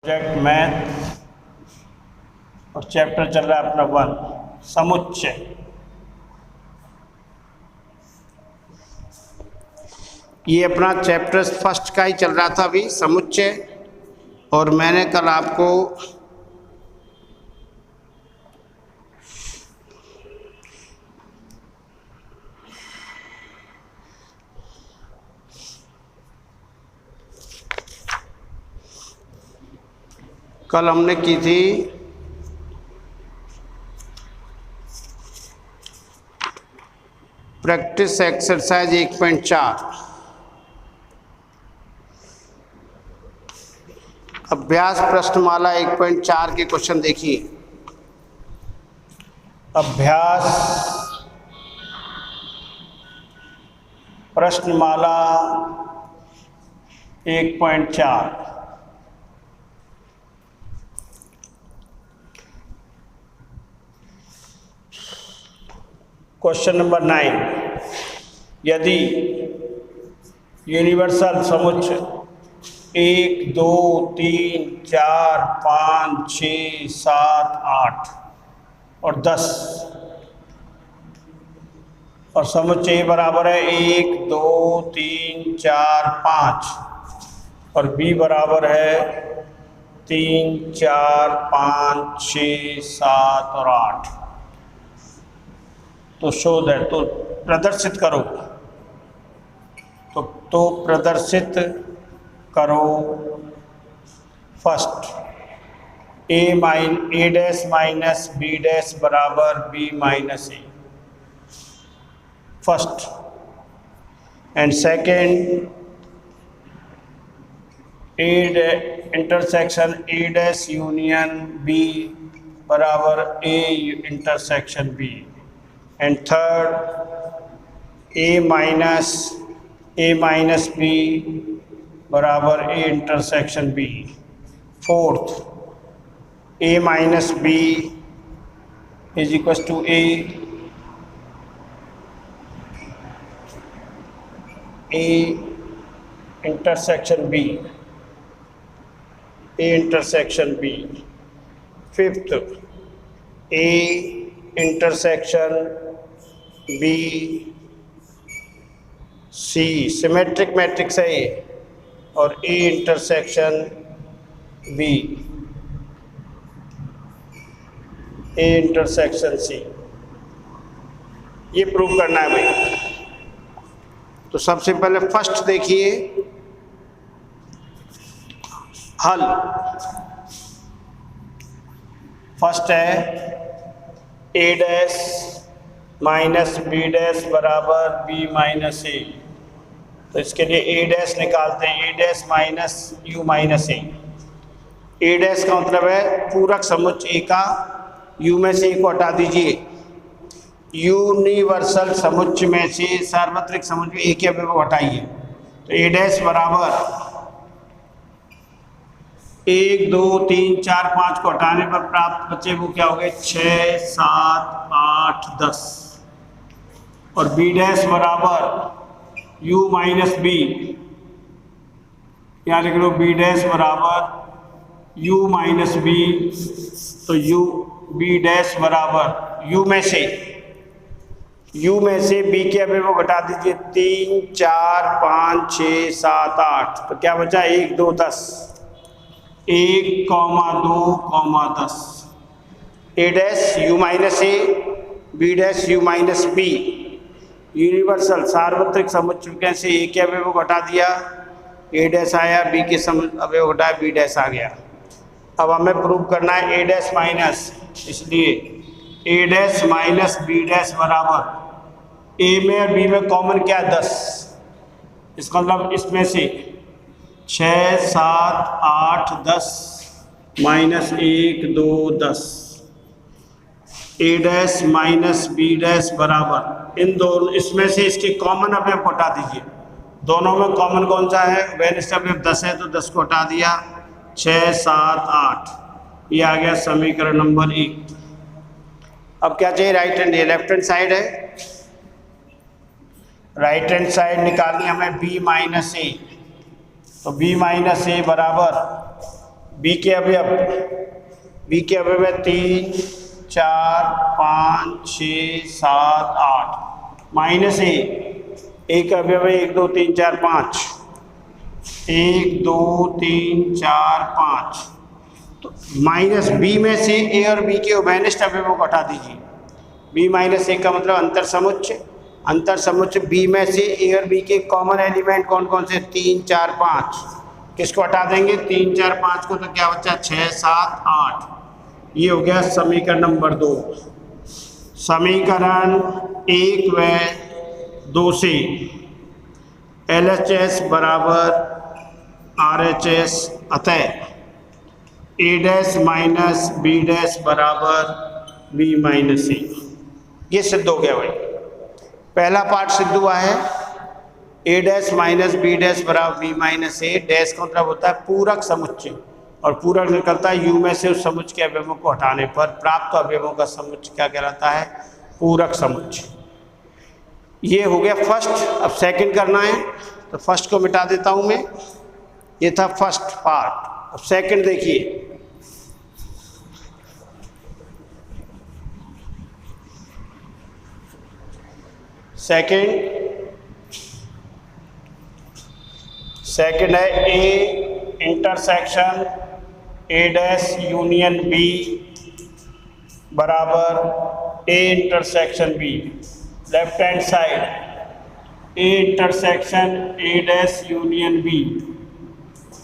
Subject math और chapter चल रहा है अपना 1 समुच्चय। ये अपना चैप्टर फर्स्ट का ही चल रहा था अभी, समुच्चय। और मैंने कल आपको हमने की थी प्रैक्टिस एक्सरसाइज 1.4 अभ्यास प्रश्नमाला 1.4 के क्वेश्चन देखिए। अभ्यास प्रश्नमाला 1.4 क्वेश्चन नंबर 9। यदि यूनिवर्सल समुच्चय 1 2 3 4 5 6 7 8 और 10 और समुच्चय बराबर है 1 2 3 4 5 और बी बराबर है 3 4 5 6 7 और 8, तो शो दैट, तो प्रदर्शित करो। तो प्रदर्शित करो first a dash minus B dash बराबर b minus A first, and second intersection a dash union b बराबर a intersection b, and third a minus b बराबर a intersection b, fourth a minus b is equals to a intersection b, fifth a intersection b c, symmetric matrix है ये, और a intersection b, a intersection c, ये prove करना है भाई। तो सबसे पहले फर्स्ट देखिए हल। फर्स्ट है a dash minus B dash बराबर बी माइनस ए, तो इसके लिए a डैश निकालते हैं, a dash minus U minus A. a dash का मतलब है पूरक समुच्चय का u में से a को हटा दीजिए। यूनिवर्सल समुच्चय में से सार्वत्रिक समुच्चय a के अवयव को हटाइए, तो a डैश बराबर 1 2 3 4 5 को हटाने पर प्राप्त बचे वो क्या हो गए 6 7 8 10, और b डैश बराबर u माइनस बी, यहाँ लिख लो b डैश बराबर u माइनस बी, तो b डैश बराबर u में से b के अवयव को घटा दीजिए 3 4 5 6 7 8, तो क्या बचा 1 2 10, 1 2 10, a dash U minus A B dash U minus B, universal सार्वत्रिक समुच्चय से a के अवयव को हटा दिया, a डैश आया, b के अवयव घटाया, b डैश आ गया। अब हमें प्रूव करना है a डैश माइनस, इसलिए a dash minus B dash बराबर a में और b में कॉमन क्या है 10, इसका मतलब इसमें से 6 7 8 10 minus 1 2 10, a dash minus B dash बराबर इन दोनों इसमें से इसके कॉमन अवयव को हटा दीजिए। दोनों में कॉमन कौन सा है, वेरिएबल अवयव 10 है, तो 10 को हटा दिया, 6 7 8, ये आ गया समीकरण नंबर 1। अब क्या चाहिए, राइट हैंड, ये लेफ्ट हैंड साइड है, राइट हैंड साइड निकालनी हमें b माइनस ए, तो b माइनस ए बराबर बी के अवयव, बी के अवयव है 3 4 5 6 7 8 माइनस ए का अवयव है 1 2 3 4 5, 1 2 3 4 5। तो माइनस बी में से ए और बी के उभयनिष्ठ अवयवों को हटा दीजिए। बी माइनस ए का मतलब अंतर समुच्चय, अंतर समुच्चय बी में से ए और बी के कॉमन एलिमेंट कौन कौन से? 3 4 5। किसको हटा देंगे? 3 4 5 को, तो क्या बचा? 6 7 8। ये हो गया समीकरण नंबर 2। समीकरण 1 व 2 से LHS बराबर RHS, अतः A dash minus B dash बराबर बी माइनस ए। ये सिद्ध हो गया भाई, पहला पार्ट सिद्ध हुआ है। ए डैश माइनस बी डैश बराबर बी माइनस ए। डैश का मतलब होता है पूरक समुच्चय, और पूरक निकलता है यू में से उस समुच्चय के अवयवों को हटाने पर प्राप्त अवयवों का समुच्चय क्या कहलाता है? पूरक समुच्चय। ये हो गया फर्स्ट। अब सेकंड करना है, तो फर्स्ट को मिटा देता हूं मैं। ये था फर्स्ट पार्ट। अब सेकंड देखिए, सेकंड है A intersection A dash union B बराबर A intersection B. Left hand side A intersection A dash union B.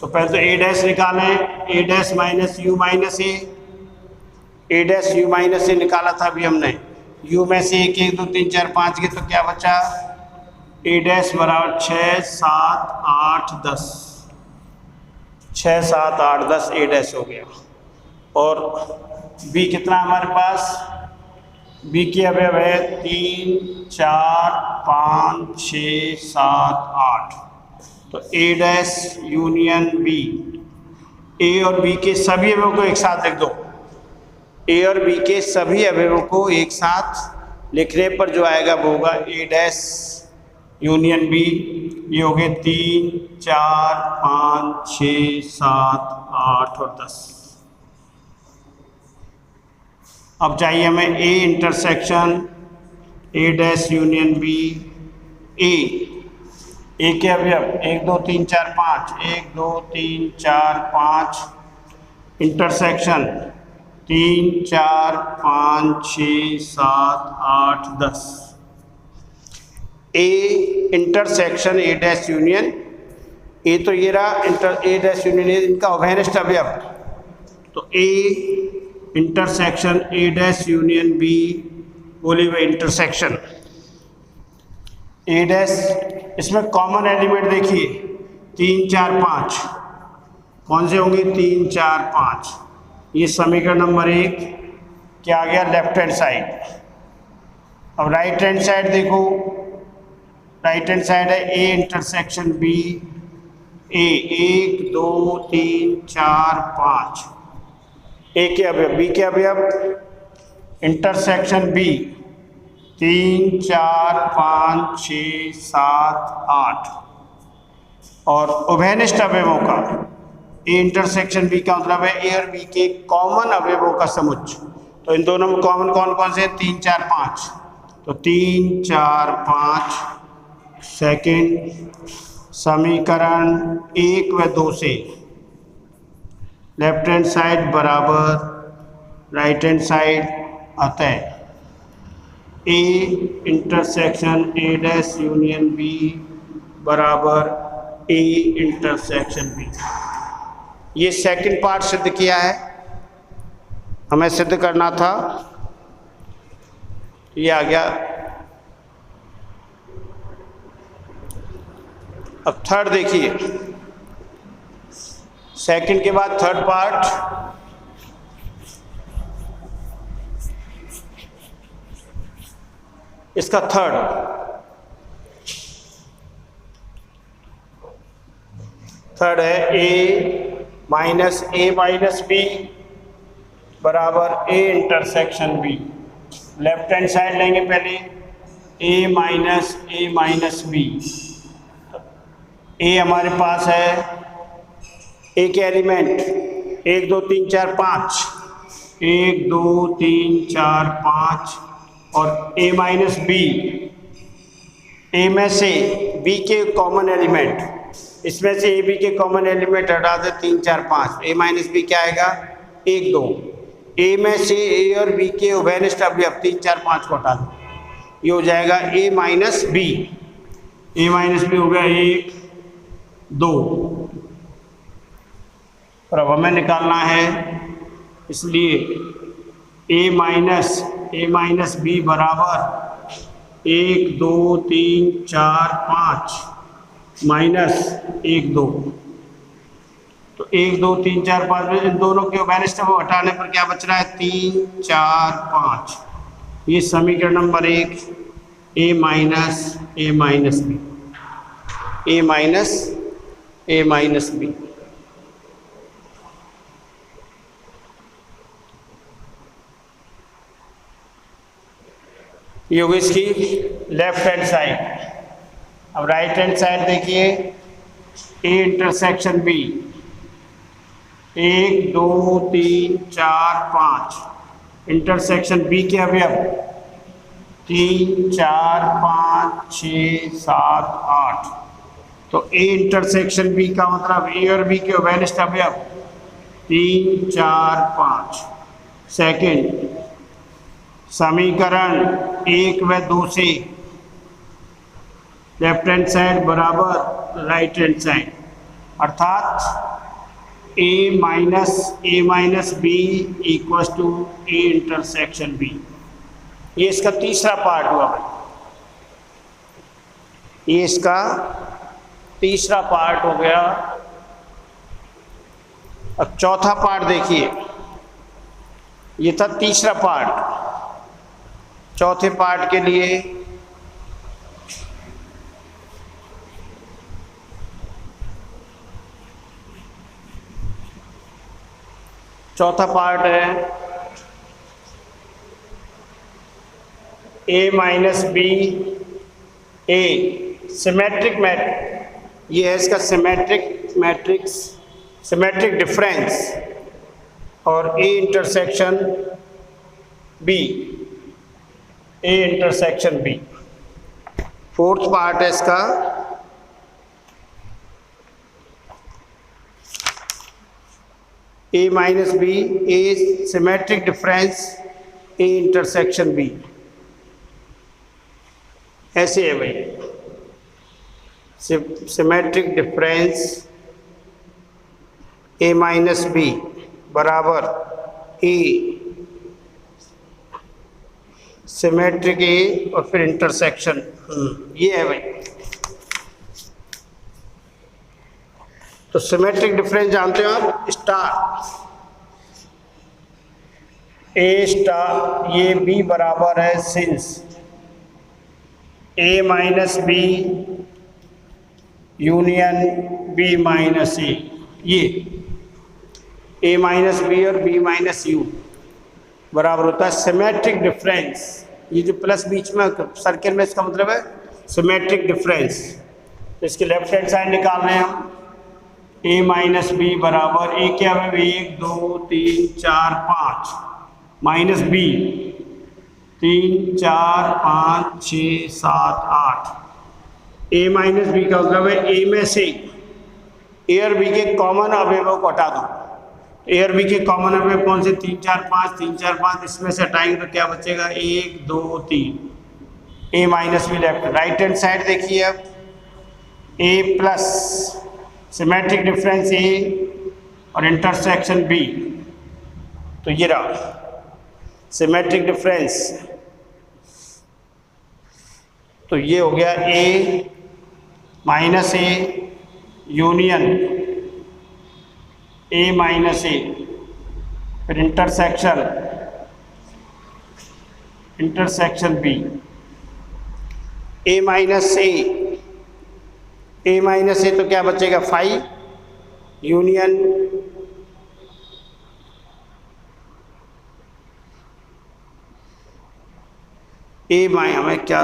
तो पहले तो ए डैश निकालें, A dash minus U minus A dash U minus A निकाला था अभी हमने। यू में से 1 1 2 3 4 5 के, तो क्या बचा? ए डैश बराबर 6 7 8 10, 6 7 8 10 ए डैश हो गया। और बी कितना हमारे पास? बी के अवयव है 3 4 5 6 7 8। तो ए डैश यूनियन बी, ए और बी के सभी अवयवों को एक साथ लिख दो। ए और बी के सभी अवयवों को एक साथ लिखने पर जो आएगा वो होगा ए डैश यूनियन बी। ये हो गए 3 4 5 6 7 8 और 10। अब चाहिए हमें A intersection A dash union B. A के अवयव 1 2 3 4 5, 1 2 3 4 5, intersection 3 4 5 6 7 8 10। A intersection A dash union A, तो ये रहा ए डैश यूनियन ए, इनका उभयनिष्ठ अवयव। तो A intersection A dash union B, बोली हुई इंटरसेक्शन ए डैश। इसमें कॉमन एलिमेंट देखिए 3 4 5, कौन से होंगे? 3 4 5। ये समीकरण नंबर 1 क्या आ गया? Left hand side. अब राइट हैंड साइड देखो, राइट हैंड साइड है ए इंटरसेक्शन बी। ए 1 2 3 4 5, ए के अवयव, बी के अवयव इंटरसेक्शन बी 3 4 5 6 7 8। और उभयनिष्ठ अवयवों का ए इंटरसेक्शन बी का मतलब है ए और बी के कॉमन अवयवों का समुच्चय। तो इन दोनों में कॉमन कौन कौन से? 3 4 5। तो 3 4 5। सेकंड समीकरण 1 व 2 से लेफ्ट हैंड साइड बराबर राइट हैंड साइड, अतः A intersection A dash union B बराबर ए इंटरसेक्शन बी। ये सेकंड पार्ट सिद्ध किया है, हमें सिद्ध करना था। ये आ गया। अब थर्ड देखिए, सेकंड के बाद थर्ड पार्ट। इसका थर्ड है ए माइनस बी बराबर A intersection B. Left hand side लेंगे पहले, ए माइनस बी। ए हमारे पास है, ए के एलिमेंट 1 2 3 4 5, 1 2 3 4 5 और a माइनस बी, ए में से बी के कॉमन एलिमेंट, इसमें से ए बी के कॉमन एलिमेंट हटा दे 3 4 5, ए माइनस बी क्या आएगा 1 2, ए में से ए और बी के उभयनिष्ठ अवयव 3 4 5 को हटा दो, ये हो जाएगा ए minus B, A minus B हो गया 1 2। और अब हमें निकालना है, इसलिए ए माइनस बी बराबर 1 2 3 4 5 माइनस 1 2। तो 1 2 3 4 5 में इन दोनों के उभयनिष्ठ को हटाने पर क्या बच रहा है 3 4 5। ये समीकरण number 1, A minus B, A minus B. ये होगी इसकी लेफ्ट हैंड साइड। अब राइट हैंड साइड देखिए, A intersection B, 1 2 3 4 5, intersection B के अवयव 3 4 5 6 7 8। तो ए इंटरसेक्शन बी का मतलब ए और बी के उभयनिष्ठ अवयव 3 4 5। सेकंड, समीकरण 1 व 2 से लेफ्ट हैंड साइड बराबर राइट हैंड साइड, अर्थात A minus B equals to A intersection B. ये इसका तीसरा पार्ट हुआ भाई, ये इसका तीसरा पार्ट हो गया। अब चौथा पार्ट देखिए, ये था तीसरा पार्ट। चौथे पार्ट के लिए चौथा पार्ट है A minus B, A symmetric matrix, ये है इसका सिमेट्रिक मैट्रिक्स, सिमेट्रिक डिफरेंस, और A intersection B, A intersection B. Fourth part है इसका A minus B, A symmetric difference, A intersection B. ऐसे है भाई, symmetric difference A minus B बराबर ए सिमेट्रिक ए और फिर इंटरसेक्शन, ये है भाई। तो सिमेट्रिक डिफरेंस जानते हो आप, स्टार ए स्टार, ये बी बराबर है since A minus B union B minus A, ये ए माइनस बी और बी माइनस यू बराबर होता है सिमेट्रिक डिफरेंस। ये जो प्लस बीच में सर्किल में, इसका मतलब है सिमेट्रिक डिफरेंस। तो इसके लेफ्ट हैंड साइड निकाल रहे हैं हम, ए माइनस बी बराबर ए क्या है 1 2 3 4 5 माइनस बी 3 4 5 6 7 8। ए माइनस बी का मतलब है ए में से ए और बी के कॉमन अवयवों को हटा दो। ए और बी के कॉमन अवयव कौन से 3 4 5, 3 4 5, इसमें से हटाएंगे तो क्या बचेगा 1 2 3, A minus B left. Right hand side देखिए, अब A plus symmetric difference A और इंटरसेक्शन बी, तो ये रहा सिमेट्रिक डिफरेंस। तो ये हो गया A minus A union A minus A, फिर intersection B, A minus A तो क्या बचेगा 5 यूनियन ए हमें क्या